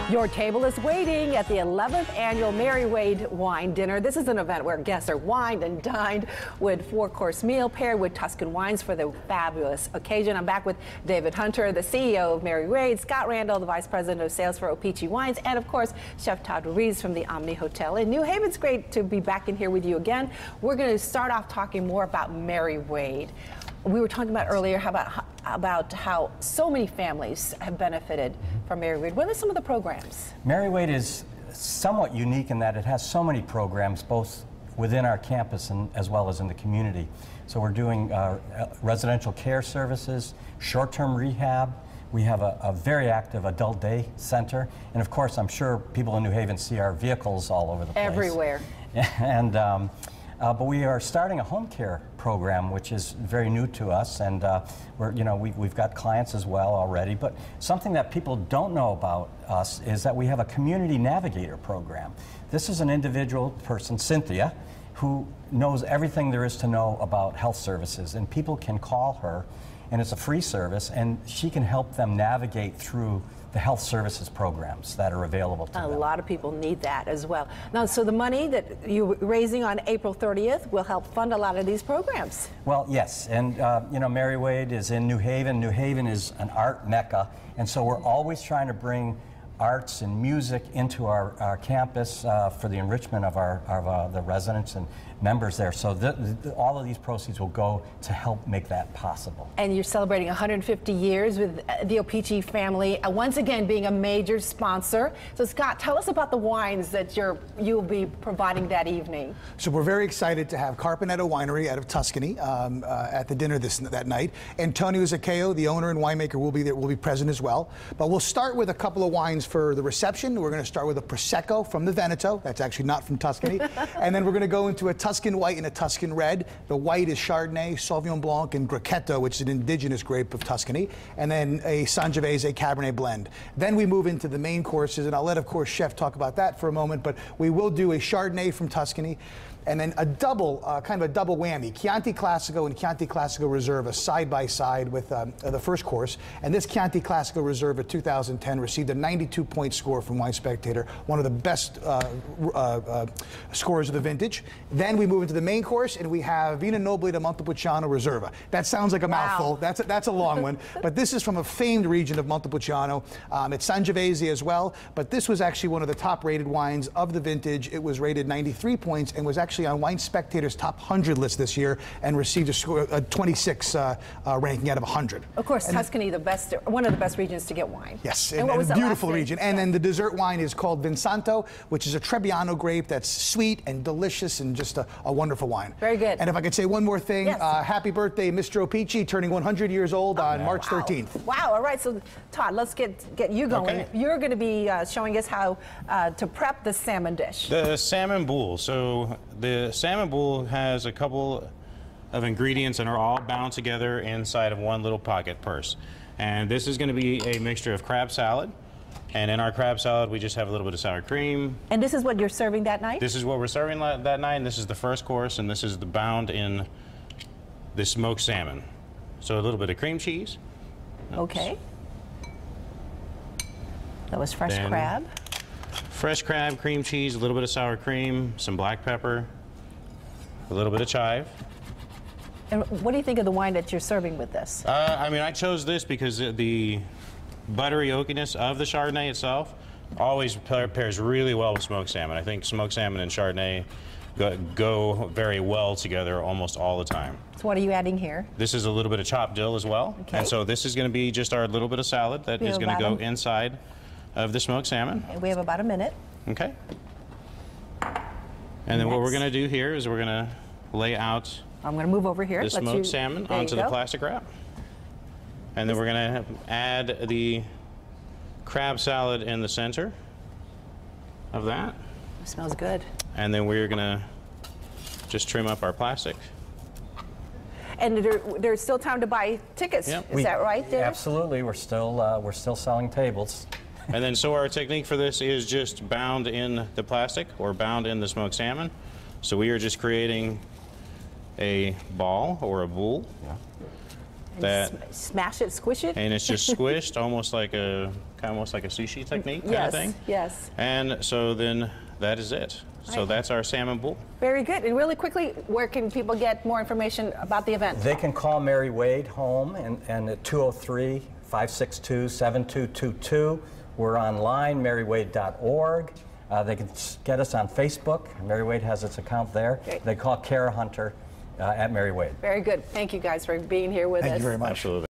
Your table is waiting at the 11th annual Mary Wade Wine Dinner. This is an event where guests are wined and dined with four-course meal paired with Tuscan wines for the fabulous occasion. I'm back with David Hunter, the CEO of Mary Wade, Scott Randall, the Vice President of Sales for O-Pee-Chee Wines, and of course, Chef Todd Ruiz from the Omni Hotel in New Haven. It's great to be back in here with you again. We're going to start off talking more about Mary Wade. We were talking about earlier about how so many families have benefited from Mary Wade. What are some of the programs? Mary Wade is somewhat unique in that it has so many programs, both within our campus and as well as in the community. So we're doing residential care services, short-term rehab. We have a very active adult day center. And of course, I'm sure people in New Haven see our vehicles all over the place. Everywhere. And but we are starting a home care program, which is very new to us, and we've got clients as well already. But something that people don't know about us is that we have a community navigator program. This is an individual person, Cynthia, who knows everything there is to know about health services, and people can call her, and it's a free service, and she can help them navigate through the health services programs that are available to them. A lot of people need that as well. Now, so the money that you're raising on April 30th will help fund a lot of these programs. Well, yes, and Mary Wade is in New Haven. New Haven is an art mecca, and so we're always trying to bring arts and music into our campus for the enrichment of the residents and members there. So all of these proceeds will go to help make that possible. And you're celebrating 150 years with the O-Pee-Chee family, once again being a major sponsor. So Scott, tell us about the wines that you'll be providing that evening. So we're very excited to have Carpenetto Winery out of Tuscany at the dinner that night. Antonio Zaccheo, the owner and winemaker, will be there, will be present as well. But we'll start with a couple of wines for the reception. We're going to start with a Prosecco from the Veneto. That's actually not from Tuscany. And then we're going to go into a Tuscan white and a Tuscan red. The white is Chardonnay, Sauvignon Blanc, and Grechetto, which is an indigenous grape of Tuscany. And then a Sangiovese Cabernet blend. Then we move into the main courses, and I'll let, of course, Chef talk about that for a moment, but we will do a Chardonnay from Tuscany, and then a double, kind of a double whammy, Chianti Classico and Chianti Classico Reserva side by side with the first course. And this Chianti Classico Reserva 2010 received a 92-point score from Wine Spectator, one of the best scores of the vintage. Then we move into the main course, and we have Vino Nobile de Montepulciano Reserva. That sounds like a mouthful. That's a long one, but this is from a famed region of Montepulciano. It's Sangiovese as well, but this was actually one of the top-rated wines of the vintage. It was rated 93 points and was actually on Wine Spectator's top 100 list this year and received a 26 ranking out of 100. Of course, and Tuscany, one of the best regions to get wine. Yes, and a beautiful region. And then the dessert wine is called Vinsanto, which is a Trebbiano grape that's sweet and delicious and just a wonderful wine. Very good. And if I could say one more thing, yes. Happy birthday, Mr. O-Pee-Chee, turning 100 years old on March 13th. Wow, all right, so Todd, let's get you going. Okay. You're going to be showing us how to prep the salmon dish. The Salomn Boule. So the Salomn Boule has a couple of ingredients and are all bound together inside of one little pocket purse. And this is going to be a mixture of crab salad. And in our crab salad, we just have a little bit of sour cream. And this is what you're serving that night? This is what we're serving that night, and this is the first course, and this is the bound in the smoked salmon. So a little bit of cream cheese. Okay. That was fresh crab. Fresh crab, cream cheese, a little bit of sour cream, some black pepper, a little bit of chive. And what do you think of the wine that you're serving with this? I mean, I chose this because the buttery oakiness of the Chardonnay itself always pairs really well with smoked salmon. I think smoked salmon and Chardonnay go very well together almost all the time. So what are you adding here? This is a little bit of chopped dill as well. Okay. And so this is going to be just our little bit of salad that is going to go inside of the smoked salmon. Okay, we have about a minute. Okay. And then what we're going to do here is we're going to lay out I'm going to move over here. The smoked salmon onto the plastic wrap. And then we're going to add the crab salad in the center of that. It smells good. And then we're going to just trim up our plastic. And there's still time to buy tickets. Yep. Is that right, Dennis? Absolutely. We're still selling tables. And then so our technique for this is just bound in the plastic or bound in the smoked salmon. So we are just creating a ball or a boule. Yeah. Smash it, squish it. and it's just squished, almost like a sushi technique kind of thing. Yes. And so then that is it. So that's our Salmon Boule. Very good. And really quickly, where can people get more information about the event? They can call Mary Wade home and at 203-562-7222. We're online, marywade.org. They can get us on Facebook. Mary Wade has its account there. Great. They call Kara Hunter at Mary Wade. Very good. Thank you guys for being here with us. Thank you very much. Absolutely.